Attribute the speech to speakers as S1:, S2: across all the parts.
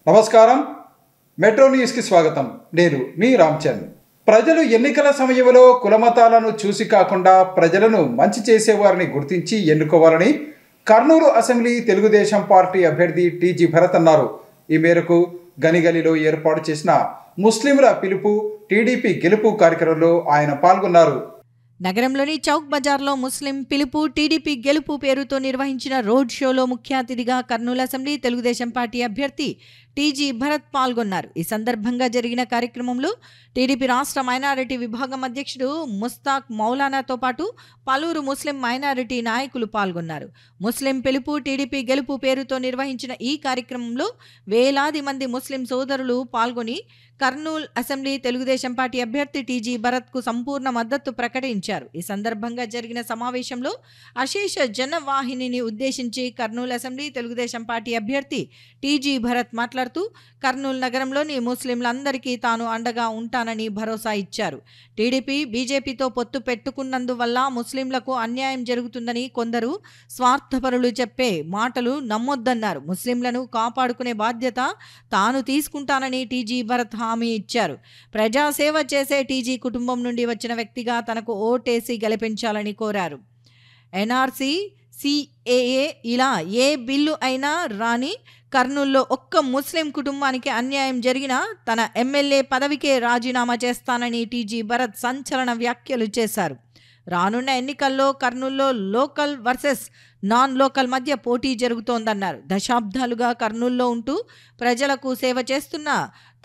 S1: నమస్కారం. మెట్రో న్యూస్కి స్వాగతం. నేను మీ రామ్చంద్. ప్రజలు ఎన్నికల సమయంలో కులమతాలను చూసి కాకుండా ప్రజలను మంచి చేసేవారిని గుర్తించి ఎన్నుకోవాలని కర్నూలు అసెంబ్లీ తెలుగుదేశం పార్టీ అభ్యర్థి టీజీ భరత్ అన్నారు. ఈ మేరకు గనిగలిలో ఏర్పాటు చేసిన ముస్లింల పిలుపు టీడీపీ గెలుపు కార్యక్రమంలో ఆయన పాల్గొన్నారు.
S2: నగరంలోని చౌక్ బజార్లో ముస్లిం పిలుపు టీడీపీ గెలుపు పేరుతో నిర్వహించిన రోడ్ షోలో ముఖ్య అతిథిగా కర్నూలు అసెంబ్లీ తెలుగుదేశం పార్టీ అభ్యర్థి టీజీ భరత్ పాల్గొన్నారు. ఈ సందర్భంగా జరిగిన కార్యక్రమంలో టీడీపీ రాష్ట్ర మైనారిటీ విభాగం అధ్యక్షుడు ముస్తాక్ మౌలానాతో పాటు పలువురు ముస్లిం మైనారిటీ నాయకులు పాల్గొన్నారు. ముస్లిం పిలుపు టీడీపీ గెలుపు పేరుతో నిర్వహించిన ఈ కార్యక్రమంలో వేలాది మంది ముస్లిం సోదరులు పాల్గొని కర్నూలు అసెంబ్లీ తెలుగుదేశం పార్టీ అభ్యర్థి టీజీ భరత్కు సంపూర్ణ మద్దతు ప్రకటించారు. ఈ సందర్భంగా జరిగిన సమావేశంలో అశేష జనవాహినిని ఉద్దేశించి కర్నూలు అసెంబ్లీ తెలుగుదేశం పార్టీ అభ్యర్థి టీజీ భరత్ మాట్లాడుతూ కర్నూలు నగరంలోని ముస్లింలందరికీ తాను అండగా ఉంటానని భరోసా ఇచ్చారు. టీడీపీ బీజేపీతో పొత్తు పెట్టుకున్నందువల్ల ముస్లింలకు అన్యాయం జరుగుతుందని కొందరు స్వార్థపరులు చెప్పే మాటలు నమ్మొద్దన్నారు. ముస్లింలను కాపాడుకునే బాధ్యత తాను తీసుకుంటానని టీజీ భరత్ హామీ ఇచ్చారు. ప్రజాసేవ చేసే టీజీ కుటుంబం నుండి వచ్చిన వ్యక్తిగా తనకు ఓటేసి గెలిపించాలని కోరారు. ఎన్ఆర్సీ, సిఏఏ ఇలా ఏ బిల్లు అయినా రాని కర్నూలులో ఒక్క ముస్లిం కుటుంబానికి అన్యాయం జరిగినా తన ఎమ్మెల్యే పదవికే రాజీనామా చేస్తానని టీజీ భరత్ సంచలన వ్యాఖ్యలు చేశారు. రానున్న ఎన్నికల్లో కర్నూలులో లోకల్ వర్సెస్ నాన్ లోకల్ మధ్య పోటీ జరుగుతోందన్నారు. దశాబ్దాలుగా కర్నూలులో ఉంటూ ప్రజలకు సేవ చేస్తున్న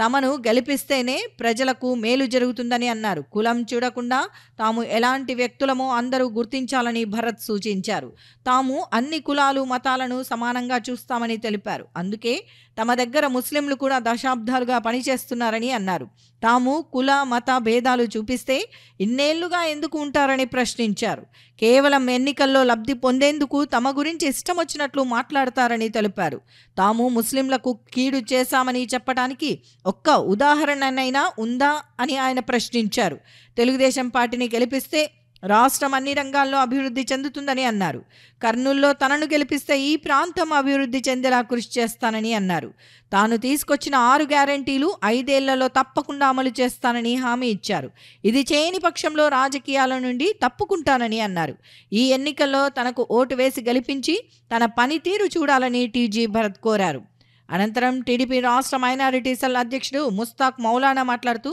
S2: తమను గెలిపిస్తేనే ప్రజలకు మేలు జరుగుతుందని అన్నారు. కులం చూడకుండా తాము ఎలాంటి వ్యక్తులమో అందరూ గుర్తించాలని భరత్ సూచించారు. తాము అన్ని కులాలు మతాలను సమానంగా చూస్తామని తెలిపారు. అందుకే తమ దగ్గర ముస్లింలు కూడా దశాబ్దాలుగా పనిచేస్తున్నారని అన్నారు. తాము కుల మత భేదాలు చూపిస్తే ఇన్నేళ్లుగా ఎందుకు ఉంటారని ప్రశ్నించారు. కేవలం ఎన్నికల్లో లబ్ధి పొందేందుకు తమ గురించి ఇష్టం వచ్చినట్లు మాట్లాడతారని తెలిపారు. తాము ముస్లింలకు కీడు చేశామని చెప్పడానికి ఒక్క ఉదాహరణనైనా ఉందా అని ఆయన ప్రశ్నించారు. తెలుగుదేశం పార్టీని గెలిపిస్తే రాష్ట్రం అన్ని రంగాల్లో అభివృద్ధి చెందుతుందని అన్నారు. కర్నూలులో తనను గెలిపిస్తే ఈ ప్రాంతం అభివృద్ధి చెందేలా కృషి చేస్తానని అన్నారు. తాను తీసుకొచ్చిన 6 గ్యారంటీలు 5 ఏళ్లలో తప్పకుండా అమలు చేస్తానని హామీ ఇచ్చారు. ఇది చేయని పక్షంలో రాజకీయాల నుండి తప్పుకుంటానని అన్నారు. ఈ ఎన్నికల్లో తనకు ఓటు వేసి గెలిపించి తన పనితీరు చూడాలని టీజీ భరత్ కోరారు. అనంతరం టీడీపీ రాష్ట్ర మైనారిటీ సెల్ అధ్యక్షుడు ముస్తాక్ మౌలానా మాట్లాడుతూ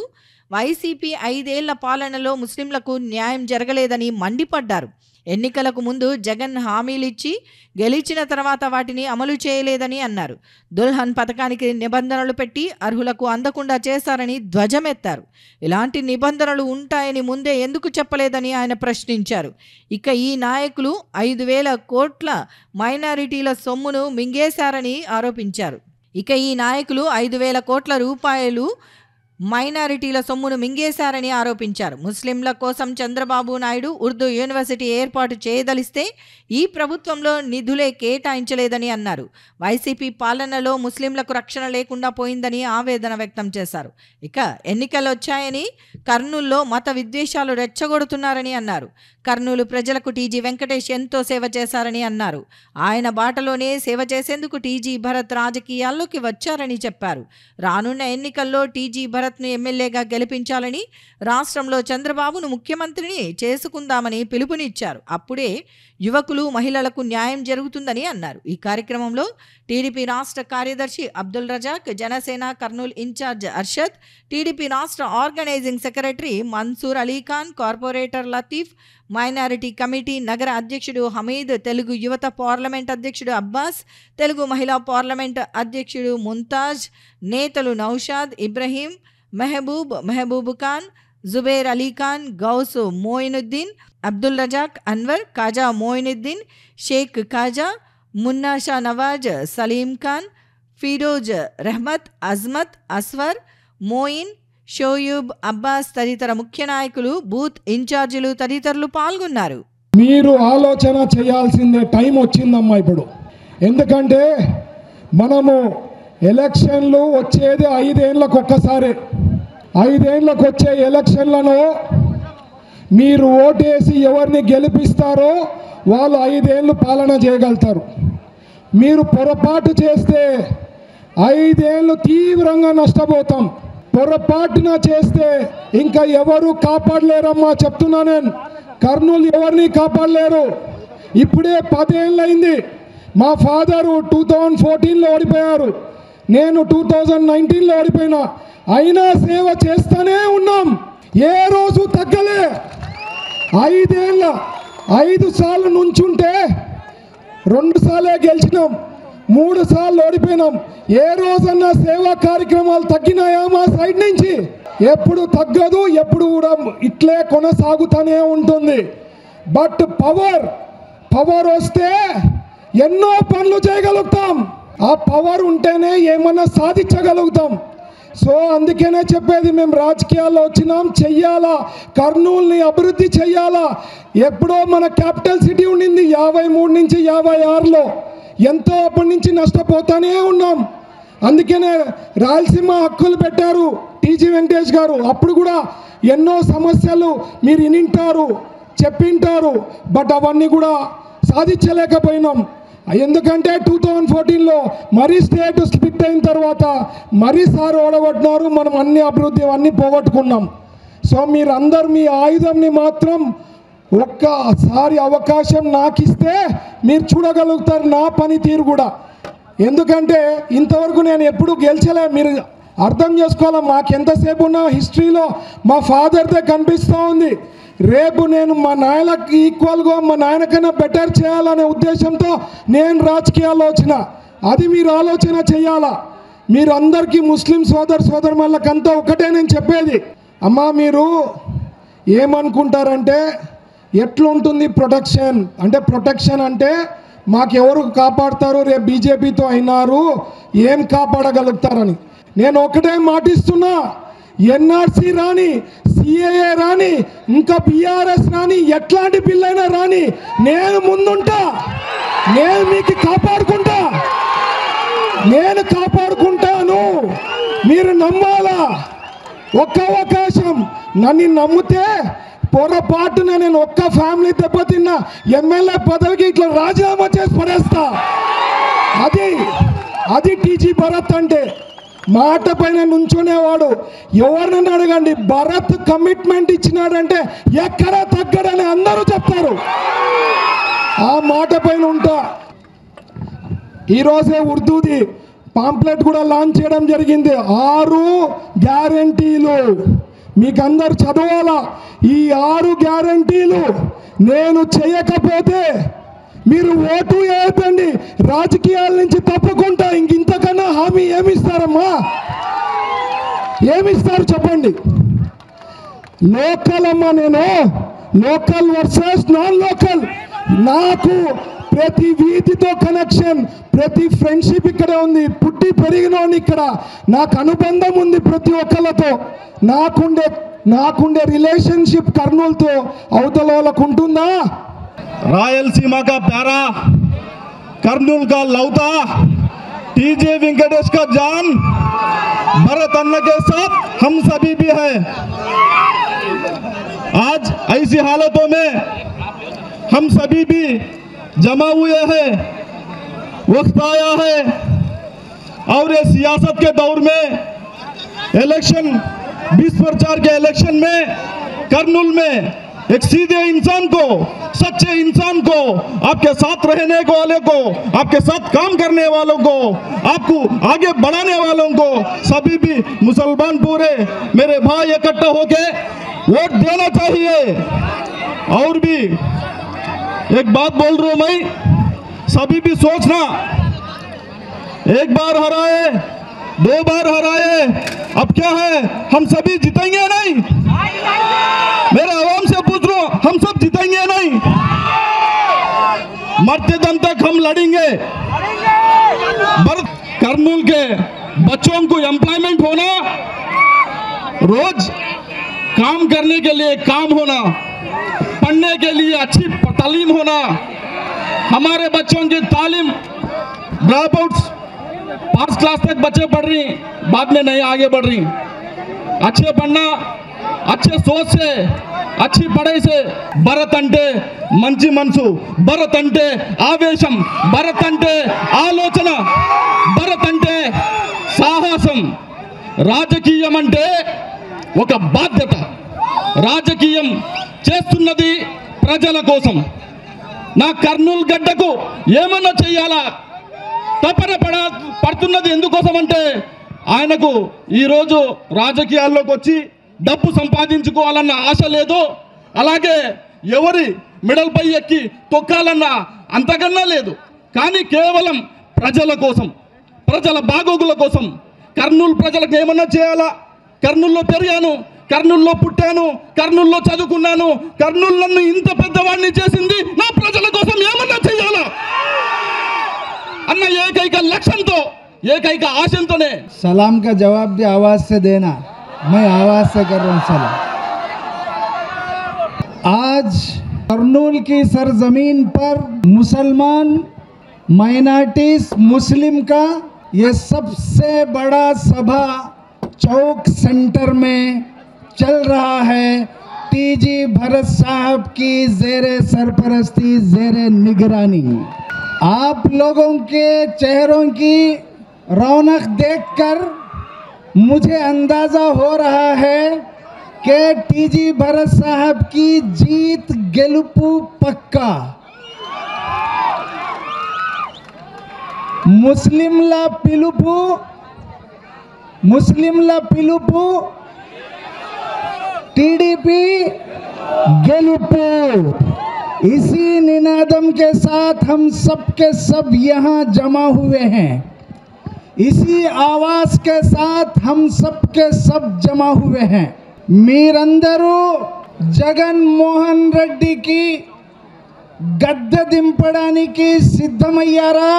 S2: వైసీపీ 5 ఏళ్ల పాలనలో ముస్లింలకు న్యాయం జరగలేదని మండిపడ్డారు. ఎన్నికలకు ముందు జగన్ హామీలిచ్చి గెలిచిన తర్వాత వాటిని అమలు చేయలేదని అన్నారు. దుల్హన్ పథకానికి నిబంధనలు పెట్టి అర్హులకు అందకుండా చేశారని ధ్వజమెత్తారు. ఇలాంటి నిబంధనలు ఉంటాయని ముందే ఎందుకు చెప్పలేదని ఆయన ప్రశ్నించారు. ఇక ఈ నాయకులు 5,000 కోట్ల మైనారిటీల సొమ్మును మింగేశారని ఆరోపించారు. మైనారిటీల సొమ్మును మింగేశారని ఆరోపించారు. ముస్లింల కోసం చంద్రబాబు నాయుడు ఉర్దూ యూనివర్సిటీ ఏర్పాటు చేయదలిస్తే ఈ ప్రభుత్వంలో నిధులే కేటాయించలేదని అన్నారు. వైసీపీ పాలనలో ముస్లింలకు రక్షణ లేకుండా పోయిందని ఆవేదన వ్యక్తం చేశారు. ఇక ఎన్నికలు వచ్చాయని కర్నూలులో మత విద్వేషాలు రెచ్చగొడుతున్నారని అన్నారు. కర్నూలు ప్రజలకు టీజీ వెంకటేష్ ఎంతో సేవ చేశారని అన్నారు. ఆయన బాటలోనే సేవ చేసేందుకు టీజీ భరత్ రాజకీయాల్లోకి వచ్చారని చెప్పారు. రానున్న ఎన్నికల్లో టీజీ భరత్ను ఎమ్మెల్యేగా గెలిపించాలని, రాష్ట్రంలో చంద్రబాబును ముఖ్యమంత్రిని చేసుకుందామని పిలుపునిచ్చారు. అప్పుడే యువకులు మహిళలకు న్యాయం జరుగుతుందని అన్నారు. ఈ కార్యక్రమంలో టీడీపీ రాష్ట్ర కార్యదర్శి అబ్దుల్ రజాక్, జనసేన కర్నూలు ఇన్ఛార్జ్ అర్షద్, టీడీపీ రాష్ట్ర organising secretary Mansoor Ali Khan, corporator Latif, minority committee నగర అధ్యక్షుడు హమీద్, తెలుగు యువత పార్లమెంట్ అధ్యక్షుడు అబ్బాస్, తెలుగు మహిళా పార్లమెంట్ అధ్యక్షుడు ముంతాజ్, నేతలు నౌషాద్, ఇబ్రహీం, మెహబూబ్ ఖాన్, జుబేర్ అలీఖాన్, గౌస్ మోయినుద్దీన్, అబ్దుల్ రజాక్, అన్వర్, ఖాజా మోయినుద్దీన్, షేక్ ఖాజా, మున్నా షా నవాజ్, సలీం ఖాన్, ఫిరోజ్ రెహ్మత్, అజ్మత్, అస్వర్, మోయిన్, షోయూబ్, అబ్బాస్ తదితర ముఖ్య నాయకులు, బూత్ ఇన్ఛార్జీలు తదితరులు పాల్గొన్నారు.
S3: మీరు ఆలోచన చేయాల్సిందే టైం వచ్చిందమ్మా ఇప్పుడు. ఎందుకంటే మనము ఎలక్షన్లు వచ్చేది 5 ఏళ్ళకు ఒక్కసారి. 5 ఏళ్ళకు వచ్చే ఎలక్షన్లను మీరు ఓటేసి ఎవరిని గెలిపిస్తారో వాళ్ళు 5 ఏళ్ళు పాలన చేయగలుగుతారు. మీరు పొరపాటు చేస్తే 5 ఏళ్ళు తీవ్రంగా నష్టపోతాం. పొరపాటున చేస్తే ఇంకా ఎవరు కాపాడలేరమ్మా, చెప్తున్నా నేను. కర్నూలు ఎవరిని కాపాడలేరు. ఇప్పుడే 10 ఏళ్ళైంది. మా ఫాదరు 2014లో ఓడిపోయారు, నేను 2019లో ఓడిపోయినా. అయినా సేవ చేస్తూనే ఉన్నాం, ఏ రోజు తగ్గలే. 5 సార్లు నుంచుంటే 2 సార్లే గెలిచినాం, 3 సార్లు ఓడిపోయినాం. ఏ రోజన్నా సేవా కార్యక్రమాలు తగ్గినాయా మా సైడ్ నుంచి? ఎప్పుడు తగ్గదు, ఎప్పుడు కూడా ఇట్లే కొనసాగుతూనే ఉంటుంది. బట్ పవర్ వస్తే ఎన్నో పనులు చేయగలుగుతాం. ఆ పవర్ ఉంటేనే ఏమన్నా సాధించగలుగుతాం. సో అందుకనే చెప్పేది, మేము రాజకీయాల్లో వచ్చినాం, చెయ్యాలా, కర్నూలుని అభివృద్ధి చెయ్యాలా. ఎప్పుడో మన క్యాపిటల్ సిటీ ఉండింది 53 నుంచి 56లో, ఎంతో అప్పటి నుంచి నష్టపోతానే ఉన్నాం. అందుకనే రాయలసీమ హక్కులు పెట్టారు టీజీ వెంకటేష్ గారు. అప్పుడు కూడా ఎన్నో సమస్యలు మీరు వినింటారు, చెప్పింటారు, బట్ అవన్నీ కూడా సాధించలేకపోయినాం. ఎందుకంటే 2014లో మరీ స్టేట్ స్ప్లిట్ అయిన తర్వాత మరీ సార్ ఓడగొట్టినారు, మనం అన్ని అభివృద్ధి అన్నీ పోగొట్టుకున్నాం. సో మీరందరూ మీ ఆయుధంని మాత్రం ఒక్కసారి అవకాశం నాకు ఇస్తే మీరు చూడగలుగుతారు నా పనితీరు కూడా. ఎందుకంటే ఇంతవరకు నేను ఎప్పుడు గెలిచలే, మీరు అర్థం చేసుకోవాలి. మాకు ఎంతసేపు ఉన్న హిస్టరీలో మా ఫాదర్దే కనిపిస్తూ ఉంది. రేపు నేను మా నాయనకి ఈక్వల్గా, మా నాయనకైనా బెటర్ చేయాలనే ఉద్దేశంతో నేను రాజకీయాల్లో వచ్చిన. అది మీరు ఆలోచన చేయాలా. మీరు అందరికీ ముస్లిం సోదరులకంతా ఒకటే నేను చెప్పేది, అమ్మా మీరు ఏమనుకుంటారంటే ఎట్లుంటుంది ప్రొటెక్షన్ అంటే మాకెవరు కాపాడతారు, రేపు బీజేపీతో అయినారు ఏం కాపాడగలుగుతారని. నేను ఒకటే మాటిస్తున్నా, ఎన్ఆర్సీ రాని, సిఏఏ రాని, ఇంకా బీఆర్ఎస్ రాని, ఎట్లాంటి బిల్ అయినా రాని, నేను ముందుంటా, నేను మీకు కాపాడుకుంటాను. మీరు నమ్మాలా. ఒక్క అవకాశం, నన్ను నమ్మితే పొరపాటున నేను ఒక్క ఫ్యామిలీ దెబ్బతిన్న ఎమ్మెల్యే పదవికి ఇట్లా రాజీనామా చేసి పడేస్తా. అది టీజీ భరత్ అంటే. మాట పైన నుంచునేవాడు. ఎవరినైనా అడగండి, భరత్ కమిట్మెంట్ ఇచ్చినాడంటే ఎక్కడా తగ్గడని అందరూ చెప్తారు. ఆ మాట పైన ఉంటా. ఈరోజే ఉర్దూది పాంప్లెట్ కూడా లాంచ్ చేయడం జరిగింది. 6 గ్యారంటీలు మీకు అందరు చదవాలా. ఈ 6 గ్యారంటీలు నేను చేయకపోతే మీరు ఓటు వేయకండి, రాజకీయాల నుంచి తప్పుకుంటా. ఇంతకన్నా హామీ ఏమిస్తారమ్మా? ఏమిస్తారు చెప్పండి? లోకల్ అమ్మా, నేను లోకల్ వర్సెస్ నాన్ లోకల్. నాకు ప్రతి వీధితో కనెక్షన్, ప్రతి ఫ్రెండ్షిప్ ఇక్కడే ఉంది. పుట్టి పెరిగినోని ఇక్కడ, నాకు అనుబంధం ఉంది ప్రతి ఒక్కళ్ళతో. నాకుండే రిలేషన్షిప్ కర్నూలుతో అవతల వాళ్ళకు ఉంటుందా?
S4: रायलसीमा का प्यारा, कर्नूल का लौता, टीजे वेंकटेश का जान, भरत अन्न के साथ हम सभी भी हैं। आज ऐसी हालतों में हम सभी भी जमा हुए हैं। वक्त आया है और ये सियासत के दौर में, इलेक्शन 20 प्रचार के इलेक्शन में कर्नूल में एक सीधे इंसान को, सच्चे इंसान को, आपके साथ रहने वाले को, आपके साथ काम करने वालों को, आपको आगे बढ़ाने वालों को, सभी भी मुसलमान पूरे मेरे भाई इकट्ठा होके वोट देना चाहिए। और भी एक बात बोल रहा हूं मैं, सभी भी सोचना, एक बार हराए, 2 बार हराए, अब क्या है, हम सभी जीतेंगे नहीं? मेरे आवाम से पूछ लो, हम सब जीतेंगे नहीं? मरते दम तक हम लड़ेंगे। कर्नूल के बच्चों को एम्प्लॉयमेंट होना, रोज काम करने के लिए काम होना, पढ़ने के लिए अच्छी तालीम होना। हमारे बच्चों की तालीम, ड्रॉप आउट्स 5 क्लास तक बच्चे पढ़ रही, बाद में नहीं आगे बढ़ रही। अच्छे पढ़ना, अच्छे सोच से, अच्छी पढ़ाई से. భరత్ అంటే మంచి మనసు, భరత్ అంటే ఆవేశం, భరత్ అంటే ఆలోచన, భరత్ అంటే రాజకీయం అంటే ఒక బాధ్యత. రాజకీయం చేస్తున్నది ప్రజల కోసం. నా కర్నూలు గడ్డకు ఏమన్నా చెయ్యాలా తపన పడుతున్నది ఎందుకోసం అంటే ఆయనకు ఈరోజు రాజకీయాల్లోకి వచ్చి డబ్బు సంపాదించుకోవాలన్న ఆశ లేదు, అలాగే ఎవరి మెడల్పై ఎక్కి తొక్కాలన్న అంతకన్నా లేదు. కానీ కేవలం ప్రజల కోసం, ప్రజల బాగోగుల కోసం, కర్నూలు ప్రజలకు ఏమన్నా చేయాలా, కర్నూలులో పెరిగాను, కర్నూలులో పుట్టాను, కర్నూలులో చదువుకున్నాను, కర్నూలు నన్ను ఇంత పెద్దవాడిని చేసింది నా ప్రజల కోసం ఏమన్నా చేయాలా అన్న ఏకైక లక్ష్యంతో, ఏకైక ఆశంతోనే.
S3: सलाम का जवाब दे आवाज से देना, मैं आवाज से कर रहा हूँ सलाम। आज कर्नूल की सरजमीन पर मुसलमान माइनॉरिटीज मुस्लिम का ये सबसे बड़ा सभा चौक सेंटर में चल रहा है। टीजी भरत साहब की ज़ेरे सरपरस्ती, ज़ेरे निगरानी। आप लोगों के चेहरों की रौनक देखकर मुझे अंदाज़ा हो रहा है कि टीजी भरत साहब की जीत गेलुपु पक्का। मुस्लिमला पिलुपु टीडीपी गेलुपु। इसी निनादम के साथ हम सब के सब यहाँ जमा हुए हैं। इसी आवाज के साथ हम सब के सब जमा हुए हैं। మీరందరూ జగన్మోహన్ రెడ్డికి గద్దె దింపడానికి సిద్ధమయ్యారా?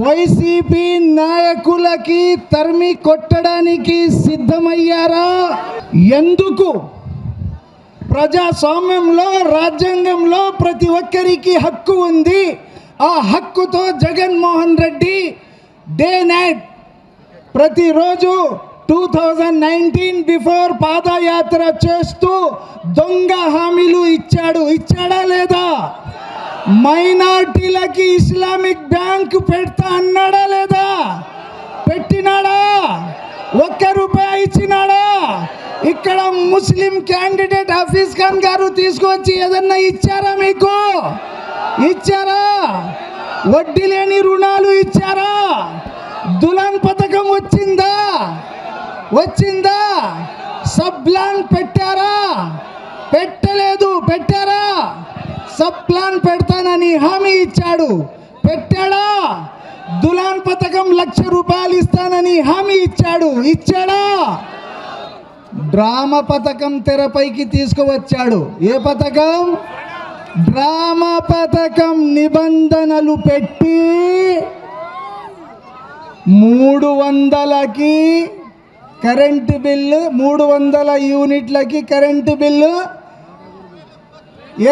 S3: వైసీపీ నాయకులకి తరిమి కొట్టడానికి సిద్ధమయ్యారా? ఎందుకు? ప్రజాస్వామ్యంలో, రాజ్యాంగంలో ప్రతి ఒక్కరికి హక్కు ఉంది. ఆ హక్కుతో జగన్మోహన్ రెడ్డి డే నైట్ ప్రతిరోజు 2019 బిఫోర్ పాదయాత్ర చేస్తూ దొంగ హామీలు ఇచ్చాడా లేదా? మైనార్టీలకి ఇస్లామిక్ బ్యాంక్ పెడతా అన్నాడా లేదా? పెట్టినాడా? ₹1 ఇచ్చినాడా? ఇక్కడ ముస్లిం క్యాండిడేట్ హఫీజ్ ఖాన్ గారు తీసుకొచ్చి ఏదన్నా ఇచ్చారా? మీకు ఇచ్చారా? వడ్డీ లేని రుణాలు ఇచ్చారా? దులాన్ పథకం వచ్చిందా? సబ్ ప్లాన్ పెట్టారా? పెట్టలేదు. పెట్టారా? సబ్ ప్లాన్ పెడతానని హామీ ఇచ్చాడు, పెట్టాడా? దులాన్ పథకం ₹1,00,000 ఇస్తానని హామీ ఇచ్చాడా? డ్రామా పథకం తెరపైకి తీసుకువచ్చాడు. ఏ పథకం? డ్రామా పథకం. నిబంధనలు పెట్టి 300కి కరెంటు బిల్లు, 300 యూనిట్లకి కరెంటు బిల్లు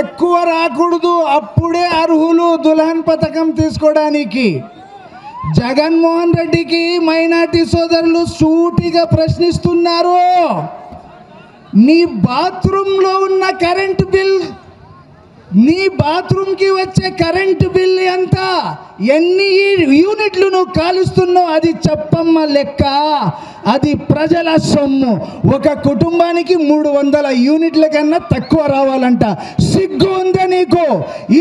S3: ఎక్కువ రాకూడదు, అప్పుడే అర్హులు దుల్హన్ పథకం తీసుకోవడానికి. జగన్మోహన్ రెడ్డికి మైనార్టీ సోదరులు సూటిగా ప్రశ్నిస్తున్నారు, నీ బాత్రూంలో ఉన్న కరెంటు బిల్, నీ బాత్రూమ్కి వచ్చే కరెంటు బిల్ ఎంత, ఎన్ని యూనిట్లు నువ్వు కాలుస్తున్నావు అది చెప్పమ్మ లెక్క. అది ప్రజల సొమ్ము. ఒక కుటుంబానికి 300 యూనిట్ల కన్నా తక్కువ రావాలంట. సిగ్గు ఉందా నీకు?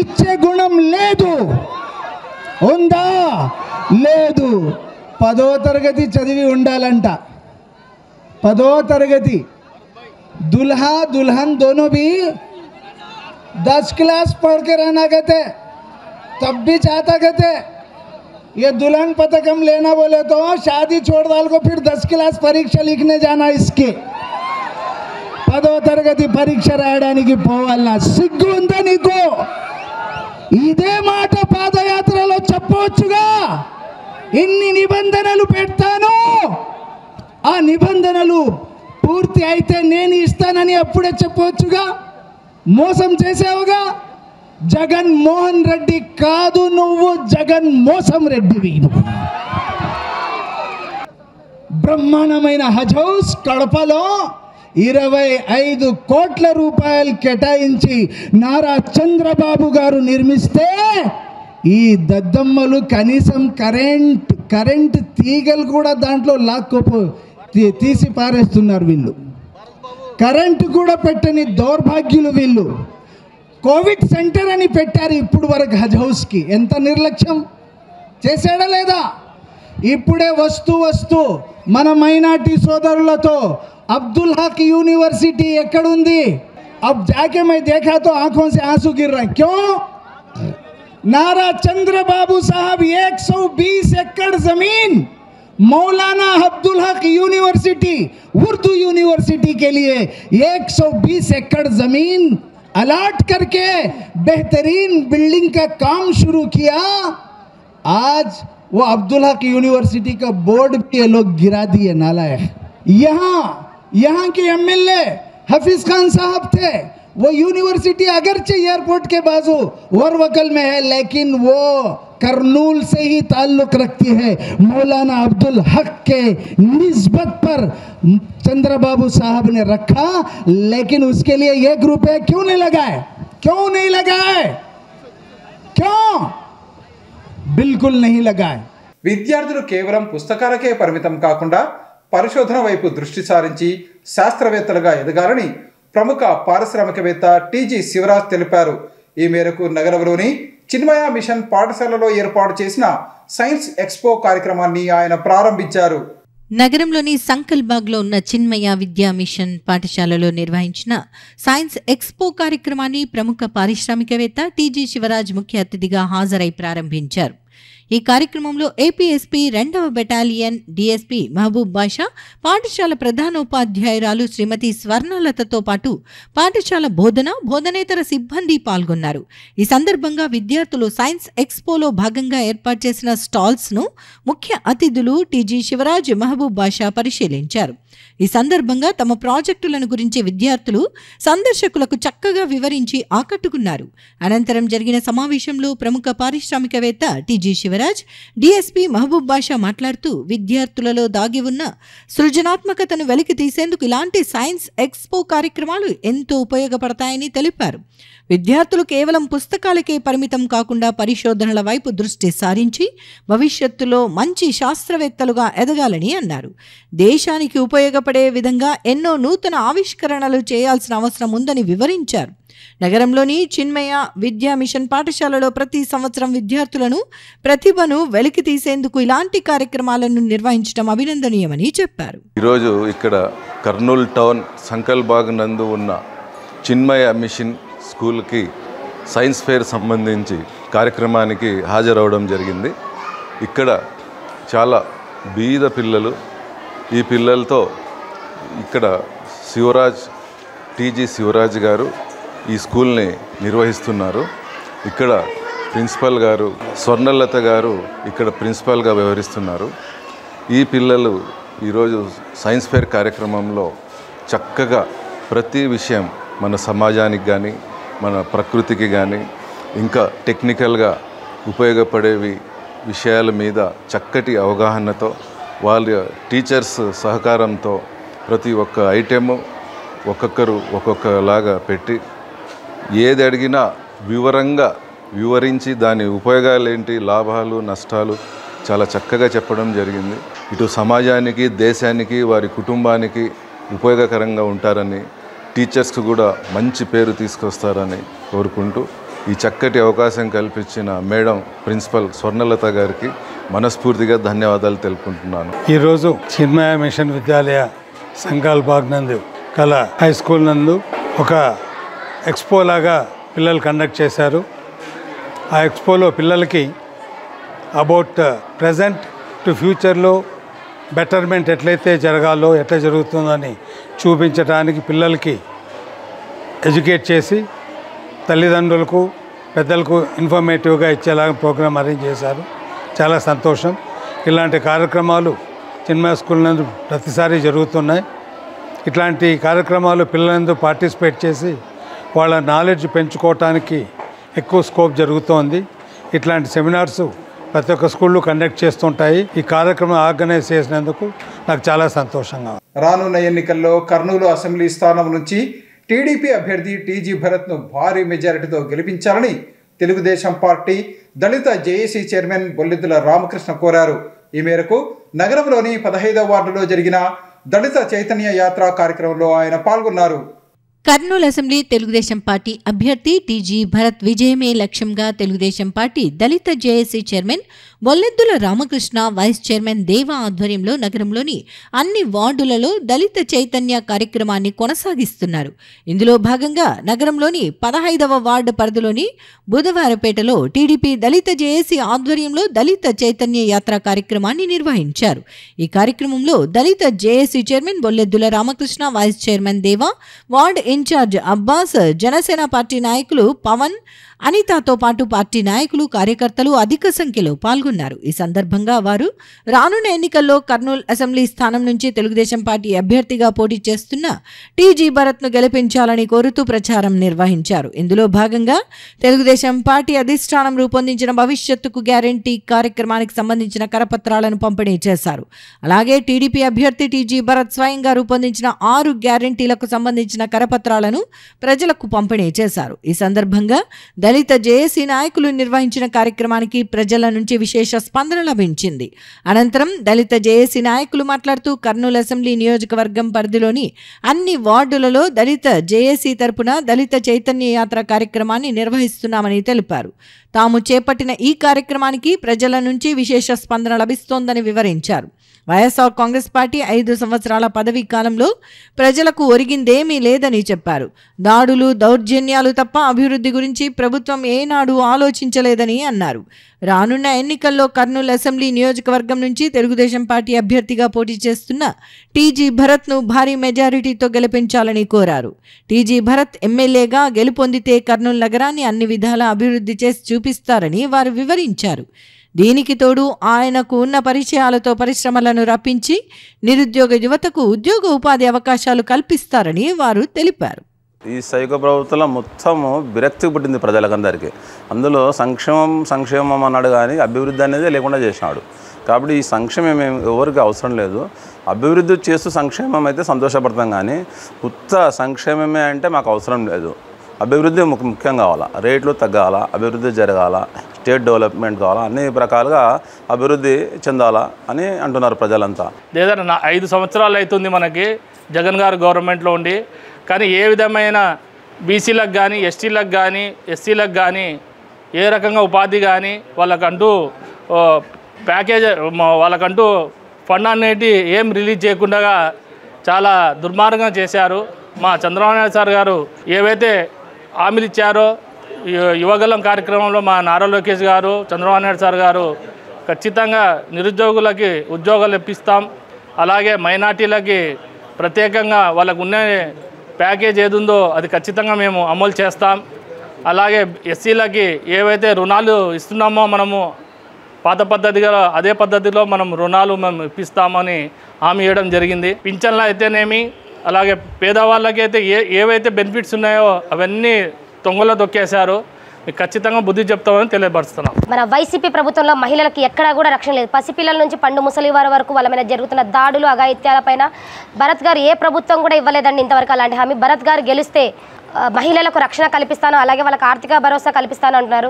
S3: ఇచ్చే గుణం లేదు. ఉందా? లేదు. 10వ తరగతి చదివి ఉండాలంట. 10వ తరగతి. दुल्हा दुल्हन दोनों भी 10 क्लास पढ़ के रहना कहते, तब भी चाहता कहते ये दुल्हन पथकम लेना बोले तो शादी छोड़ डाल को फिर 10 क्लास परीक्षा लिखने जाना. इसके 10వ తరగతి పరీక్ష రాయడానికి పోవాలన్నా సిగ్గు ఉందా నీకు? ఇదే మాట పాదయాత్రలో చెప్పవచ్చుగా. ఇన్ని నిబంధనలు పెడతాను, ఆ నిబంధనలు పూర్తి అయితే నేను ఇస్తానని అప్పుడే చెప్పవచ్చుగా. మోసం చేసావుగా. జగన్మోహన్ రెడ్డి కాదు నువ్వు, జగన్ మోసం రెడ్డివి నువ్వు. బ్రహ్మాండమైన హజ్ హౌస్ కడపలో 25 కోట్ల రూపాయలు కేటాయించి నారా చంద్రబాబు గారు నిర్మిస్తే
S5: ఈ దద్దమ్మలు కనీసం కరెంట్ తీగలు కూడా దాంట్లో తీసి పారేస్తున్నారు వీళ్ళు. కరెంటు కూడా పెట్టని దౌర్భాగ్యులు వీళ్ళు. కోవిడ్ సెంటర్ అని పెట్టారు ఇప్పుడు వరకు హజ్ హౌస్కి. ఎంత నిర్లక్ష్యం చేశాడా లేదా? ఇప్పుడే వస్తూ మన మైనార్టీ సోదరులతో అబ్దుల్ హక్ యూనివర్సిటీ ఎక్కడుంది? अब जाके मैं देखा तो आंखों से आंसू गिर रहे हैं. क्यों? नारा चंद्रबाबू साहब 120 एकड़ जमीन मौलाना अब्दुल हक यूनिवर्सिटी उर्दू यूनिवर्सिटी के लिए 120 एकड़ जमीन अलाट करके बेहतरीन बिल्डिंग का काम शुरू किया. आज वो अब्दुल हक यूनिवर्सिटी का बोर्ड भी ये लोग गिरा दिए. नालायक. यहाँ के एमएलए हफीज खान साहब थे. वो यूनिवर्सिटी अगरचे एयरपोर्ट के बाजू वरवकल में है, लेकिन वो करनूल से ही ताल्लुक रखती है. मौलाना अब्दुल हक के निस्बत पर चंद्रबाबू साहब ने रखा, लेकिन उसके लिए 1 रुपया क्यों नहीं लगाए? क्यों? बिल्कुल नहीं लगाए.
S1: విద్యార్థులు కేవలం పుస్తకాలకే పరిమితం కాకుండా పరిశోధన వైపు దృష్టి సారించి శాస్త్రవేత్తలుగా ఎదగాలని ప్రముఖ పారిశ్రామికవేత్త టీజీ శివరాజ్ తెలిపారు. ఈ మేరకు నగరంలోని చిన్మయ మిషన్ పాఠశాలలో ఏర్పాటు చేసిన సైన్స్ ఎక్స్పో కార్యక్రమాన్ని ఆయన ప్రారంభించారు.
S2: నగరంలోని సంకల్బాగ్లో ఉన్న చిన్మయ విద్యా మిషన్ పాఠశాలలో నిర్వహించిన సైన్స్ ఎక్స్పో కార్యక్రమాన్ని ప్రముఖ పారిశ్రామికవేత్త టీజీ శివరాజ్ ముఖ్య అతిథిగా హాజరై ప్రారంభించారు. ఈ కార్యక్రమంలో ఏపీఎస్పీ 2వ బెటాలియన్ డీఎస్పీ మహబూబ్ బాషా, పాఠశాల ప్రధానోపాధ్యాయురాలు శ్రీమతి స్వర్ణలతతో పాటు పాఠశాల బోధనేతర సిబ్బంది పాల్గొన్నారు. ఈ సందర్భంగా విద్యార్థులు సైన్స్ ఎక్స్పోలో భాగంగా ఏర్పాటు చేసిన స్టాల్స్ను ముఖ్య అతిథులు టీజీ శివరాజ్, మహబూబ్ బాషా పరిశీలించారు. ఈ సందర్భంగా తమ ప్రాజెక్టులను గురించి విద్యార్థులు సందర్శకులకు చక్కగా వివరించి ఆకట్టుకున్నారు. అనంతరం జరిగిన సమావేశంలో ప్రముఖ పారిశ్రామికవేత్త టీజీ శివరాజ్, డీఎస్పీ మహబూబ్ బాషా మాట్లాడుతూ విద్యార్థులలో దాగి ఉన్న సృజనాత్మకతను వెలికి తీసేందుకు ఇలాంటి సైన్స్ ఎక్స్పో కార్యక్రమాలు ఎంతో ఉపయోగపడతాయని తెలిపారు. విద్యార్థులు కేవలం పుస్తకాలకే పరిమితం కాకుండా పరిశోధనల వైపు దృష్టి సారించి భవిష్యత్తులో మంచి శాస్త్రవేత్తలుగా ఎదగాలని అన్నారు. దేశానికి ఉపయోగపడే విధంగా ఎన్నో నూతన ఆవిష్కరణలు చేయాల్సిన అవసరం ఉందని వివరించారు. నగరంలోని చిన్మయ విద్యా మిషన్ పాఠశాలలో ప్రతి సంవత్సరం విద్యార్థులను ప్రతిభను వెలికి తీసేందుకు ఇలాంటి కార్యక్రమాలను నిర్వహించడం అభినందనీయమని చెప్పారు.
S6: ఈరోజు ఇక్కడ కర్నూలు టౌన్ సంకల్బాగ్ నందు ఉన్న చిన్మయ మిషన్ స్కూల్కి సైన్స్ ఫెయిర్ సంబంధించి కార్యక్రమానికి హాజరవడం జరిగింది. ఇక్కడ చాలా బీద పిల్లలు, ఈ పిల్లలతో ఇక్కడ టీజీ శివరాజ్ గారు ఈ స్కూల్ని నిర్వహిస్తున్నారు. ఇక్కడ ప్రిన్సిపల్ గారు స్వర్ణలత గారు ఇక్కడ ప్రిన్సిపల్గా వ్యవహరిస్తున్నారు. ఈ పిల్లలు ఈరోజు సైన్స్ ఫెయిర్ కార్యక్రమంలో చక్కగా ప్రతి విషయం మన సమాజానికి కానీ మన ప్రకృతికి కానీ ఇంకా టెక్నికల్గా ఉపయోగపడేవి విషయాల మీద చక్కటి అవగాహనతో వాళ్ళ టీచర్స్ సహకారంతో ప్రతి ఒక్క ఐటెము ఒక్కొక్కరు ఒక్కొక్కలాగా పెట్టి ఏది అడిగినా వివరంగా వివరించి దాని ఉపయోగాలేంటి, లాభాలు నష్టాలు చాలా చక్కగా చెప్పడం జరిగింది. ఇటు సమాజానికి, దేశానికి, వారి కుటుంబానికి ఉపయోగకరంగా ఉంటారని, టీచర్స్కి కూడా మంచి పేరు తీసుకొస్తారని కోరుకుంటూ ఈ చక్కటి అవకాశం కల్పించిన మేడం ప్రిన్సిపల్ స్వర్ణలత గారికి మనస్ఫూర్తిగా ధన్యవాదాలు తెలుపుకుంటున్నాను.
S7: ఈరోజు చిన్మయ మిషన్ విద్యాలయ సంకల్బాగ్ నందు కల హై స్కూల్ నందు ఒక ఎక్స్పో లాగా పిల్లలు కండక్ట్ చేశారు. ఆ ఎక్స్పోలో పిల్లలకి అబౌట్ ప్రజెంట్ టు ఫ్యూచర్లో బెటర్మెంట్ ఎట్లయితే జరగాలో, ఎట్లా జరుగుతుందని చూపించడానికి పిల్లలకి ఎడ్యుకేట్ చేసి తల్లిదండ్రులకు, పెద్దలకు ఇన్ఫర్మేటివ్గా ఇచ్చేలాగా ప్రోగ్రామ్ అరేంజ్ చేశారు. చాలా సంతోషం. ఇలాంటి కార్యక్రమాలు చిన్మయ స్కూల్ నందు ప్రతిసారి జరుగుతున్నాయి. ఇట్లాంటి కార్యక్రమాలు పిల్లలందరూ పార్టిసిపేట్ చేసి వాళ్ళ నాలెడ్జ్ పెంచుకోవటానికి ఎక్కువ స్కోప్ జరుగుతోంది. ఇట్లాంటి సెమినార్స్ ప్రతి ఒక్క స్కూళ్ళు కండక్ట్ చేస్తుంటాయి. ఈ కార్యక్రమం ఆర్గనైజ్ చేసినందుకు నాకు చాలా సంతోషంగా ఉంది.
S1: రానున్న ఎన్నికల్లో కర్నూలు అసెంబ్లీ స్థానం నుంచి టీడీపీ అభ్యర్థి టీజీ భరత్ను భారీ మెజారిటీతో గెలిపించాలని తెలుగుదేశం పార్టీ దళిత జేఏసీ చైర్మన్ బొల్లిద్దుల రామకృష్ణ కోరారు. ఈ మేరకు నగరంలోని 15వ వార్డులో జరిగిన దళిత చైతన్య యాత్ర కార్యక్రమంలో ఆయన పాల్గొన్నారు.
S2: కర్నూలు అసెంబ్లీ తెలుగుదేశం పార్టీ అభ్యర్థి టీజీ భరత్ విజయమే లక్ష్యంగా తెలుగుదేశం పార్టీ దళిత JAC chairman Bolleddula Ramakrishna, vice chairman Deva ఆధ్వర్యంలో నగరంలోని అన్ని వార్డులలో దళిత చైతన్య కార్యక్రమాన్ని కొనసాగిస్తున్నారు. ఇందులో భాగంగా నగరంలోని 15వ వార్డు పరిధిలోని బుధవారపేటలో టీడీపీ దళిత జేఏసీ ఆధ్వర్యంలో దళిత చైతన్య యాత్ర కార్యక్రమాన్ని నిర్వహించారు. ఈ కార్యక్రమంలో దళిత JAC chairman Bolleddula Ramakrishna, vice chairman Deva, ward incharge Abbas, Janasena party నాయకులు పవన్, అనితతో పాటు పార్టీ నాయకులు, కార్యకర్తలు అధిక సంఖ్యలో పాల్గొన్నారు. ఈ సందర్భంగా వారు రానున్న ఎన్నికల్లో కర్నూలు అసెంబ్లీ స్థానం నుంచి తెలుగుదేశం పార్టీ అభ్యర్థిగా పోటీ చేస్తున్న టీజీ భరత్ను గెలిపించాలని కోరుతూ ప్రచారం నిర్వహించారు. ఇందులో భాగంగా తెలుగుదేశం పార్టీ అధిష్టానం రూపొందించిన భవిష్యత్తుకు గ్యారంటీ కార్యక్రమానికి సంబంధించిన కరపత్రాలను పంపిణీ చేశారు. అలాగే టీడీపీ అభ్యర్థి టీజీ భరత్ స్వయంగా రూపొందించిన 6 గ్యారంటీలకు సంబంధించిన కరపత్రాలను ప్రజలకు పంపిణీ చేశారు. ఈ సందర్భంగా దళిత జేఏసీ నాయకులు నిర్వహించిన కార్యక్రమానికి ప్రజల నుంచి విశేష స్పందన లభించింది. అనంతరం దళిత జేఏసీ నాయకులు మాట్లాడుతూ కర్నూలు అసెంబ్లీ నియోజకవర్గం పరిధిలోని అన్ని వార్డులలో దళిత జేఏసీ తరపున దళిత చైతన్య యాత్ర కార్యక్రమాన్ని నిర్వహిస్తున్నామని తెలిపారు. తాము చేపట్టిన ఈ కార్యక్రమానికి ప్రజల నుంచి విశేష స్పందన లభిస్తోందని వివరించారు. వైఎస్ఆర్ కాంగ్రెస్ పార్టీ 5 సంవత్సరాల పదవీ కాలంలో ప్రజలకు ఒరిగిందేమీ లేదని చెప్పారు. దాడులు, దౌర్జన్యాలు తప్ప అభివృద్ధి గురించి ప్రభుత్వం ఏనాడు ఆలోచించలేదని అన్నారు. రానున్న ఎన్నికల్లో కర్నూలు అసెంబ్లీ నియోజకవర్గం నుంచి తెలుగుదేశం పార్టీ అభ్యర్థిగా పోటీ చేస్తున్న టీజీ భరత్ను భారీ మెజారిటీతో గెలిపించాలని కోరారు. టీజీ భరత్ ఎమ్మెల్యేగా గెలుపొందితే కర్నూలు నగరాన్ని అన్ని విధాలా అభివృద్ధి చేసి చూపిస్తారని వారు వివరించారు. దీనికి తోడు ఆయనకు ఉన్న పరిచయాలతో పరిశ్రమలను రప్పించి నిరుద్యోగ యువతకు ఉద్యోగ ఉపాధి అవకాశాలు కల్పిస్తారని వారు తెలిపారు.
S8: ఈ సైకో ప్రభుత్వంలో మొత్తము విరక్తి పుట్టింది ప్రజలకందరికీ. అందులో సంక్షేమం అన్నాడు కానీ అభివృద్ధి అనేది లేకుండా చేసినాడు. కాబట్టి ఈ సంక్షేమం ఎవరికి అవసరం లేదు. అభివృద్ధి చేస్తూ సంక్షేమం అయితే సంతోషపడతాం, కానీ ఉత్త సంక్షేమమే అంటే మాకు అవసరం లేదు. అభివృద్ధి ముఖ్యం కావాలా, రేట్లు తగ్గాల, అభివృద్ధి జరగాల, స్టేట్ డెవలప్మెంట్ కావాలా, అన్ని ప్రకాలుగా అభివృద్ధి చెందాలా అని అంటున్నారు ప్రజలంతా.
S9: లేదా 5 సంవత్సరాలు అవుతుంది మనకి జగన్ గారు గవర్నమెంట్లో ఉండి, కానీ ఏ విధమైన బీసీలకు కానీ, ఎస్టీలకు కానీ, ఎస్సీలకు కానీ ఏ రకంగా ఉపాధి కానీ వాళ్ళకంటూ ప్యాకేజ్, వాళ్ళకంటూ ఫండ్ అనేది ఏం రిలీజ్ చేయకుండా చాలా దుర్మార్గంగా చేశారు. మా చంద్రబాబు నాయుడు సార్ గారు ఏవైతే హామీలు ఇచ్చారో యువగలం కార్యక్రమంలో మా నారా లోకేష్ గారు, చంద్రబాబు నాయుడు సార్ గారు ఖచ్చితంగా నిరుద్యోగులకి ఉద్యోగాలు ఇప్పిస్తాం, అలాగే మైనార్టీలకి ప్రత్యేకంగా వాళ్ళకు ఉన్న ప్యాకేజ్ ఏది ఉందో అది ఖచ్చితంగా మేము అమలు చేస్తాం. అలాగే ఎస్సీలకి ఏవైతే రుణాలు ఇస్తున్నామో మనము పాత పద్ధతిగా అదే పద్ధతిలో మనం రుణాలు మేము ఇప్పిస్తామని హామీ ఇవ్వడం జరిగింది. పింఛన్లు అయితేనేమి, అలాగే పేదవాళ్ళకైతే ఏవైతే బెనిఫిట్స్ ఉన్నాయో అవన్నీ తొంగలో తొక్కేశారు. ఖచ్చితంగా బుద్ధి చెప్తామని తెలియపరుస్తున్నాం.
S10: మన వైసీపీ ప్రభుత్వంలో మహిళలకు ఎక్కడా కూడా రక్షణ లేదు. పసిపిల్లల నుంచి పండు ముసలి వారి వరకు వాళ్ళ మీద జరుగుతున్న దాడులు, అఘాయిత్యాలపైన భరత్ గారు ఏ ప్రభుత్వం కూడా ఇవ్వలేదండి ఇంతవరకు అలాంటి హామీ. భరత్ గారు గెలిస్తే మహిళలకు రక్షణ కల్పిస్తాను, అలాగే వాళ్ళకి ఆర్థిక భరోసా కల్పిస్తాను అంటున్నారు.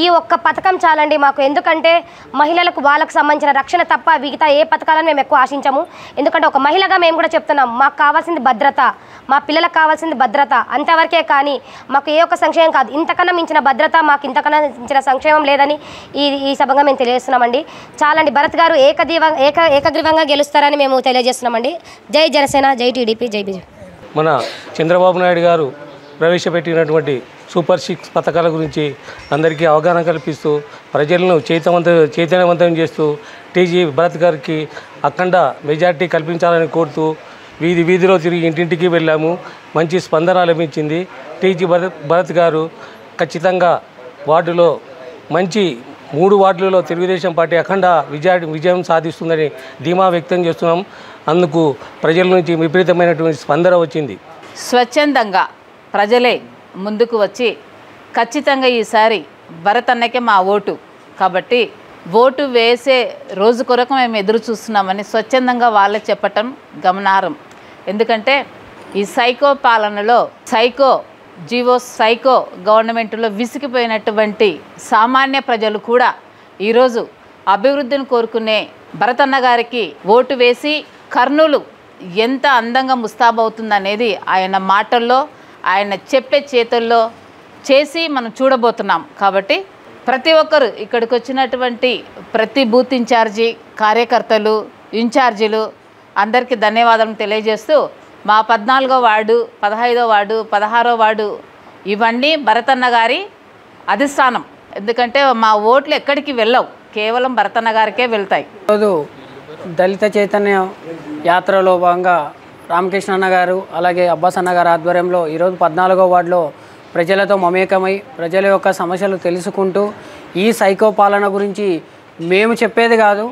S10: ఈ ఒక్క పథకం చాలండి మాకు, ఎందుకంటే మహిళలకు వాళ్ళకు సంబంధించిన రక్షణ తప్ప మిగతా ఏ పథకాలను మేము ఎక్కువ ఆశించము. ఎందుకంటే ఒక మహిళగా మేము కూడా చెప్తున్నాం, మాకు కావాల్సింది భద్రత, మా పిల్లలకు కావాల్సింది భద్రత, అంతవరకే. కానీ మాకు ఏ ఒక్క సంక్షేమం కాదు, ఇంతకన్నా మించిన భద్రత, మాకు ఇంతకన్నా మించిన సంక్షేమం లేదని ఈ సభగా మేము తెలియజేస్తున్నామండి. చాలండి, భరత్ గారు ఏకగ్రీవంగా గెలుస్తారని మేము తెలియజేస్తున్నామండి. జై జనసేన, జై టీడీపీ, జై బీజేపీ.
S11: మన చంద్రబాబు నాయుడు గారు ప్రవేశపెట్టినటువంటి సూపర్ 6 పథకాల గురించి అందరికీ అవగాహన కల్పిస్తూ ప్రజలను చైతన్యవంతం చేస్తూ టీజీ భరత్ గారికి అఖండ మెజార్టీ కల్పించాలని కోరుతూ వీధిలో తిరిగి ఇంటింటికి వెళ్ళాము. మంచి స్పందన లభించింది. టీజీ భరత్ గారు ఖచ్చితంగా వార్డులో మంచి 3 వార్డులలో తెలుగుదేశం పార్టీ అఖండ విజయం సాధిస్తుందని ధీమా వ్యక్తం చేస్తున్నాం. అందుకు ప్రజల నుంచి విపరీతమైనటువంటి స్పందన వచ్చింది.
S12: స్వచ్ఛందంగా ప్రజలే ముందుకు వచ్చి ఖచ్చితంగా ఈసారి భరత్ అన్నకే మా ఓటు, కాబట్టి ఓటు వేసే రోజు కొరకు మేము ఎదురు చూస్తున్నామని స్వచ్ఛందంగా వాళ్ళే చెప్పటం గమనార్హం. ఎందుకంటే ఈ సైకో పాలనలో సైకో జీవో సైకో గవర్నమెంట్లో విసిగిపోయినటువంటి సామాన్య ప్రజలు కూడా ఈరోజు అభివృద్ధిని కోరుకునే భరతన్న గారికి ఓటు వేసి కర్నూలు ఎంత అందంగా ముస్తాబవుతుందనేది ఆయన మాటల్లో ఆయన చెప్పే చేతుల్లో చేసి మనం చూడబోతున్నాం. కాబట్టి ప్రతి ఒక్కరు ఇక్కడికి వచ్చినటువంటి ప్రతి బూత్ ఇన్ఛార్జి కార్యకర్తలు ఇన్ఛార్జీలు అందరికీ ధన్యవాదాలు తెలియజేస్తూ మా 14వ వార్డు 15వ వార్డు 16వ వార్డు ఇవన్నీ భరతన్న గారి అధిష్టానం. ఎందుకంటే మా ఓట్లు ఎక్కడికి వెళ్ళవు, కేవలం భరతన్న గారికే వెళ్తాయి.
S13: ఈరోజు దళిత చైతన్య యాత్రలో భాగంగా రామకృష్ణ అన్న గారు అలాగే అబ్బాస్ అన్న గారి ఆధ్వర్యంలో ఈరోజు 14వ వార్డులో ప్రజలతో మమేకమై ప్రజల యొక్క సమస్యలు తెలుసుకుంటూ ఈ సైకో పాలన గురించి మేము చెప్పేది కాదు,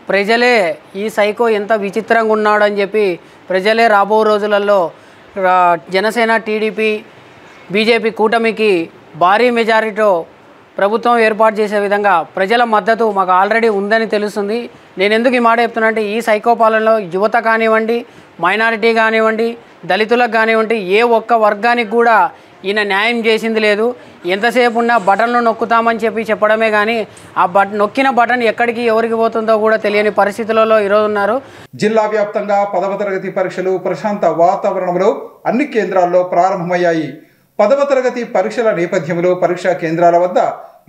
S13: ప్రజలే ఈ సైకో ఎంత విచిత్రంగా ఉన్నాడని చెప్పి ప్రజలే రాబో రోజులలో జనసేన టీడీపీ బీజేపీ కూటమికి భారీ మెజారిటీతో ప్రభుత్వం ఏర్పాటు చేసే విధంగా ప్రజల మద్దతు మాకు ఆల్రెడీ ఉందని తెలుస్తుంది. నేను ఎందుకు ఈ మాట చెప్తున్నా అంటే ఈ సైకో పాలనలో యువత కానివ్వండి, మైనారిటీ కానివ్వండి, దళితులకు కానివ్వండి, ఏ ఒక్క వర్గానికి కూడా ఈయన న్యాయం చేసింది లేదు. ఎంతసేపు ఉన్న బటన్లు నొక్కుతామని చెప్పడమే కానీ ఆ నొక్కిన బటన్ ఎక్కడికి ఎవరికి పోతుందో కూడా తెలియని పరిస్థితులలో ఈరోజు ఉన్నారు.
S1: జిల్లా వ్యాప్తంగా 10వ తరగతి పరీక్షలు ప్రశాంత వాతావరణంలో అన్ని కేంద్రాల్లో ప్రారంభమయ్యాయి. 10వ తరగతి పరీక్షల నేపథ్యంలో పరీక్షా కేంద్రాల వద్ద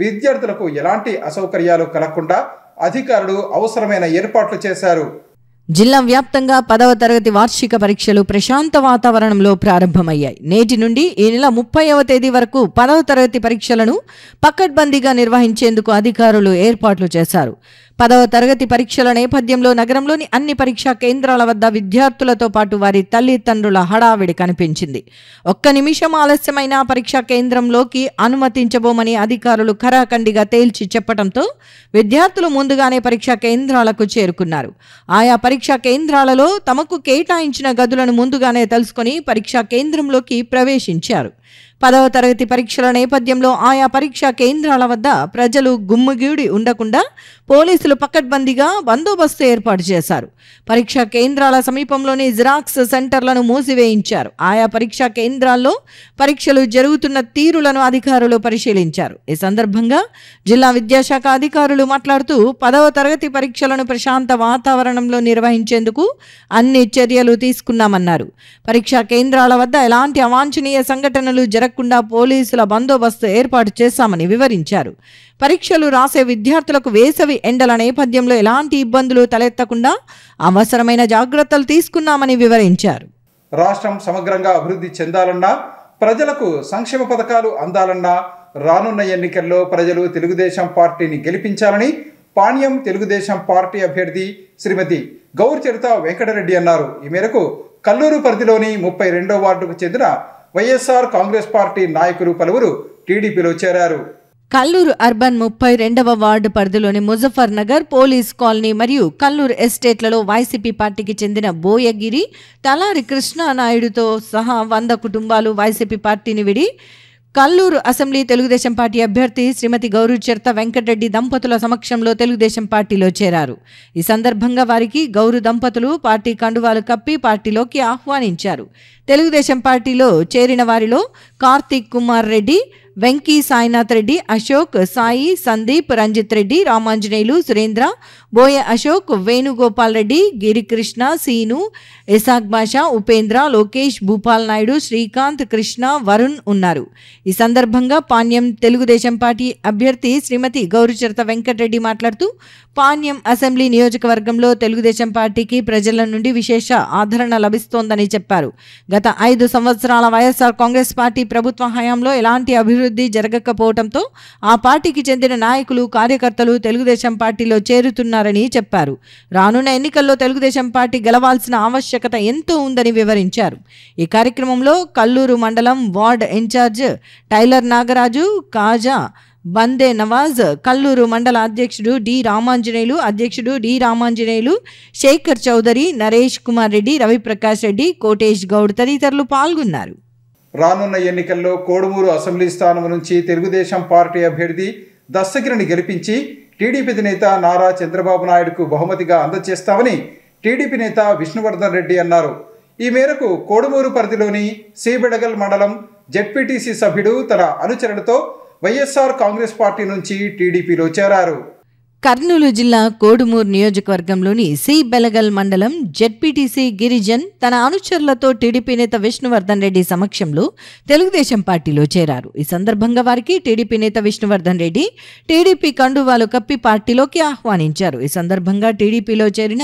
S1: విద్యార్థులకు ఎలాంటి అసౌకర్యాలు కలగకుండా అధికారులు అవసరమైన ఏర్పాట్లు చేశారు.
S2: జిల్లా వ్యాప్తంగా 10వ తరగతి వార్షిక పరీక్షలు ప్రశాంత వాతావరణంలో ప్రారంభమయ్యాయి. నేటి నుండి ఈ నెల 30వ తేదీ వరకు 10వ తరగతి పరీక్షలను పకడ్బందీగా నిర్వహించేందుకు అధికారులు ఏర్పాట్లు చేశారు. 10వ తరగతి పరీక్షల నేపథ్యంలో నగరంలోని అన్ని పరీక్షా కేంద్రాల వద్ద విద్యార్థులతో పాటు వారి తల్లిదండ్రుల హడావిడి కనిపించింది. ఒక్క నిమిషం ఆలస్యమైన పరీక్షా కేంద్రంలోకి అనుమతించబోమని అధికారులు ఖరాఖండిగా తేల్చి చెప్పడంతో విద్యార్థులు ముందుగానే పరీక్షా కేంద్రాలకు చేరుకున్నారు. ఆయా పరీక్షా కేంద్రాలలో తమకు కేటాయించిన గదులను ముందుగానే తెలుసుకొని పరీక్షా కేంద్రంలోకి ప్రవేశించారు. 10వ తరగతి పరీక్షల నేపథ్యంలో ఆయా పరీక్షా కేంద్రాల వద్ద ప్రజలు గుమ్మిగూడి ఉండకుండా పోలీసులు పకడ్బందీగా బందోబస్తు ఏర్పాటు చేశారు. పరీక్షా కేంద్రాల సమీపంలోని జిరాక్స్ సెంటర్లను మూసివేయించారు. ఆయా పరీక్షా కేంద్రాల్లో పరీక్షలు జరుగుతున్న తీరులను అధికారులు పరిశీలించారు. ఈ సందర్భంగా జిల్లా విద్యాశాఖ అధికారులు మాట్లాడుతూ 10వ తరగతి పరీక్షలను ప్రశాంత వాతావరణంలో నిర్వహించేందుకు అన్ని చర్యలు తీసుకున్నామన్నారు. పరీక్షా కేంద్రాల వద్ద ఎలాంటి అవాంఛనీయ సంఘటనలు జరగకుండా పోలీసుల బందోబస్తు ఏర్పాటు చేశామని వివరించారు. పరీక్షలు రాసే విద్యార్థులకు వేసవి ఎండల నేపథ్యంలో ఎలాంటి ఇబ్బందులు తలెత్తకుండా అవసరమైన జాగ్రత్తలు తీసుకున్నామని వివరించారు.
S1: రాష్ట్రం సమగ్రంగా అభివృద్ధి చెందాలన్నా, ప్రజలకు సంక్షేమ పథకాలు అందాలన్నా రానున్న ఎన్నికల్లో ప్రజలు తెలుగుదేశం పార్టీని గెలిపించాలని పాణ్యం తెలుగుదేశం పార్టీ అభ్యర్థి శ్రీమతి గౌర్చరిత వెంకటరెడ్డి అన్నారు. ఈ మేరకు కల్లూరు పరిధిలోని 32వ వార్డుకు చెందిన వైఎస్ఆర్ కాంగ్రెస్ పార్టీ నాయకులు పలువురు టీడీపీలో చేరారు.
S2: కల్లూరు అర్బన్ 32వ వార్డు పరిధిలోని ముజఫర్ నగర్, పోలీస్ కాలనీ మరియు కల్లూరు ఎస్టేట్లలో వైసీపీ పార్టీకి చెందిన బోయగిరి, తలారి కృష్ణానాయుడుతో సహా 100 కుటుంబాలు వైసీపీ పార్టీని విడి కల్లూరు అసెంబ్లీ తెలుగుదేశం పార్టీ అభ్యర్థి శ్రీమతి గౌరుచరిత వెంకటరెడ్డి దంపతుల సమక్షంలో తెలుగుదేశం పార్టీలో చేరారు. ఈ సందర్భంగా వారికి గౌరు దంపతులు పార్టీ కండువాలు కప్పి పార్టీలోకి ఆహ్వానించారు. తెలుగుదేశం పార్టీలో చేరిన వారిలో కార్తీక్ కుమార్ రెడ్డి, వెంకీ సాయినాథ్ రెడ్డి, అశోక్, సాయి, సందీప్, రంజిత్ రెడ్డి, రామాంజనేయులు, సురేంద్ర, బోయ అశోక్, వేణుగోపాల్ రెడ్డి, గిరికృష్ణ, సీను, ఇసాక్ బాషా, ఉపేంద్ర, లోకేష్, భూపాల్ నాయుడు, శ్రీకాంత్, కృష్ణ, వరుణ్ ఉన్నారు. ఈ సందర్భంగా పాణ్యం తెలుగుదేశం పార్టీ అభ్యర్థి శ్రీమతి గౌరుచరిత వెంకటరెడ్డి మాట్లాడుతూ పాణ్యం అసెంబ్లీ నియోజకవర్గంలో తెలుగుదేశం పార్టీకి ప్రజల నుండి విశేష ఆదరణ లభిస్తోందని చెప్పారు. గత 5 సంవత్సరాల వైఎస్ఆర్ కాంగ్రెస్ పార్టీ ప్రభుత్వ హయాంలో ఎలాంటి అభివృద్ధి జరగకపోవడంతో ఆ పార్టీకి చెందిన నాయకులు, కార్యకర్తలు తెలుగుదేశం పార్టీలో చేరుతున్నారని చెప్పారు. రానున్న ఎన్నికల్లో తెలుగుదేశం పార్టీ గెలవాల్సిన ఆవశ్యకత ఎంతో ఉందని వివరించారు. ఈ కార్యక్రమంలో కల్లూరు మండలం వార్డ్ ఇన్ఛార్జ్ టైలర్ నాగరాజు, కాజా బందే నవాజ్, కల్లూరు మండల అధ్యక్షుడు డి రామాంజనేయులు, శేఖర్ చౌదరి, నరేష్ కుమార్ రెడ్డి, రవిప్రకాష్ రెడ్డి, కోటేష్ గౌడ్ తదితరులు పాల్గొన్నారు.
S1: రానున్న ఎన్నికల్లో కోడుమూరు అసెంబ్లీ స్థానం నుంచి తెలుగుదేశం పార్టీ అభ్యర్థి దస్తగిరిని గెలిపించి టీడీపీ నేత నారా చంద్రబాబు నాయుడుకు బహుమతిగా అందజేస్తామని టీడీపీ నేత విష్ణువర్ధన్ రెడ్డి అన్నారు. ఈ మేరకు కోడుమూరు పరిధిలోని సీబెడగల్ మండలం జెడ్పీటీసీ సభ్యుడు తన అనుచరులతో వైఎస్ఆర్ కాంగ్రెస్ పార్టీ నుంచి టీడీపీలో చేరారు.
S2: కర్నూలు జిల్లా కోడుమూరు నియోజకవర్గంలోని సి బెలగల్ మండలం జెడ్పీటీసీ గిరిజన్ తన అనుచరులతో టీడీపీ నేత విష్ణువర్ధన్ రెడ్డి సమక్షంలో తెలుగుదేశం పార్టీలో చేరారు. ఈ సందర్భంగా వారికి టీడీపీ నేత విష్ణువర్ధన్ రెడ్డి టీడీపీ కండువాలు కప్పి పార్టీలోకి ఆహ్వానించారు. ఈ సందర్భంగా టీడీపీలో చేరిన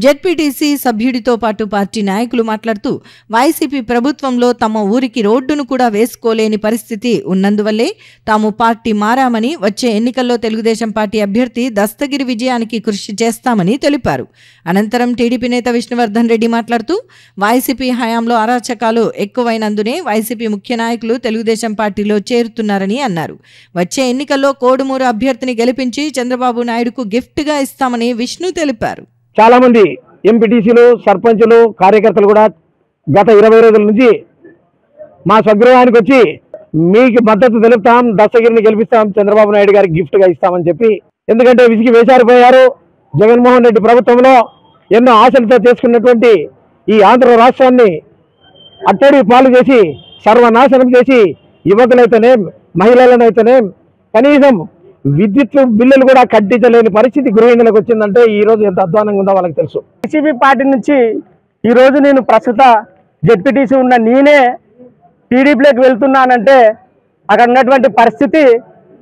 S2: జెడ్పీటీసీ సభ్యుడితో పాటు పార్టీ నాయకులు మాట్లాడుతూ వైసీపీ ప్రభుత్వంలో తమ ఊరికి రోడ్డును కూడా వేసుకోలేని పరిస్థితి ఉన్నందువల్లే తాము పార్టీ మారామని, వచ్చే ఎన్నికల్లో తెలుగుదేశం పార్టీ అభ్యర్థి దస్తగిరి విజయానికి కృషి చేస్తామని తెలిపారు. అనంతరం టీడీపీ నేత విష్ణువర్ధన్ రెడ్డి మాట్లాడుతూ వైసీపీ హయాంలో అరాచకాలు ఎక్కువైనందునే వైసీపీ ముఖ్య నాయకులు తెలుగుదేశం పార్టీలో చేరుతున్నారని అన్నారు. వచ్చే ఎన్నికల్లో కోడుమూరు అభ్యర్థిని గెలిపించి చంద్రబాబు నాయుడుకు గిఫ్ట్గా ఇస్తామని విష్ణు తెలిపారు.
S14: చాలా మంది ఎంపీటీసీలు, సర్పంచులు, కార్యకర్తలు కూడా గత 20 రోజుల నుంచి మా స్వగృహానికి వచ్చి మీకు మద్దతు తెలుపుతాం, దస్తగిరిని గెలిపిస్తాం, చంద్రబాబు నాయుడు గారికి గిఫ్ట్గా ఇస్తామని చెప్పి, ఎందుకంటే విసిగి వేసారిపోయారు. జగన్మోహన్ రెడ్డి ప్రభుత్వంలో ఎన్నో ఆశలతో చేసుకున్నటువంటి ఈ ఆంధ్ర రాష్ట్రాన్ని అట్టడి పాలు చేసి సర్వనాశనం చేసి యువకులైతేనే మహిళలనైతేనే కనీసం విద్యుత్ బిల్లులు కూడా కట్టించలేని పరిస్థితి గృహిణులకు వచ్చిందంటే ఈ రోజు ఎంత అధ్వానంగా ఉందో వాళ్ళకి తెలుసు.
S15: వైసీపీ పార్టీ నుంచి ఈరోజు నేను ప్రస్తుత జెడ్పీటీసీ ఉన్న నేనే టీడీపీలోకి వెళ్తున్నానంటే అక్కడ ఉన్నటువంటి పరిస్థితి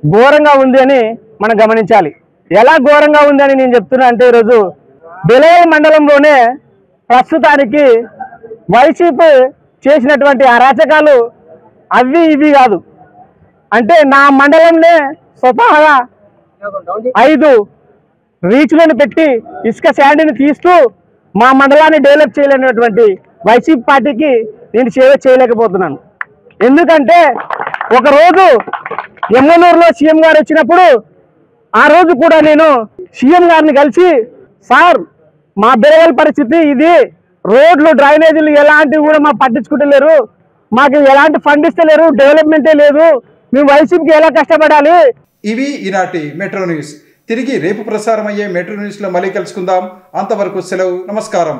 S15: ఘోరంగా ఉంది అని మనం గమనించాలి. ఎలా ఘోరంగా ఉంది అని నేను చెప్తున్నా అంటే ఈరోజు బెలగల్ మండలంలోనే ప్రస్తుతానికి వైసీపీ చేసినటువంటి అరాచకాలు అవి ఇవి కాదు. అంటే నా మండలంలో స్వతహాగా 5 రీచ్లను పెట్టి ఇసుక శాండ్ని తీస్తూ మా మండలాన్ని డెవలప్ చేయలేనటువంటి వైసీపీ పార్టీకి నేను సేవ చేయలేకపోతున్నాను. ఎందుకంటే ఒకరోజు ఎమ్మెల్యూరులో సీఎం గారు వచ్చినప్పుడు ఆ రోజు కూడా నేను సీఎం గారిని కలిసి, సార్ మా బెలగల్ పరిస్థితి ఇది, రోడ్లు డ్రైనేజీలు ఎలాంటివి కూడా మా పట్టించుకుంటలేరు, మాకు ఎలాంటి ఫండ్ ఇస్తలేరు, డెవలప్మెంటే లేదు, మేము వైసీపీకి ఎలా కష్టపడాలి.
S1: ఇవి ఈనాటి మెట్రో న్యూస్. తిరిగి రేపు ప్రసారం అయ్యే మెట్రో న్యూస్లో మళ్ళీ కలుసుకుందాం. అంతవరకు సెలవు. నమస్కారం.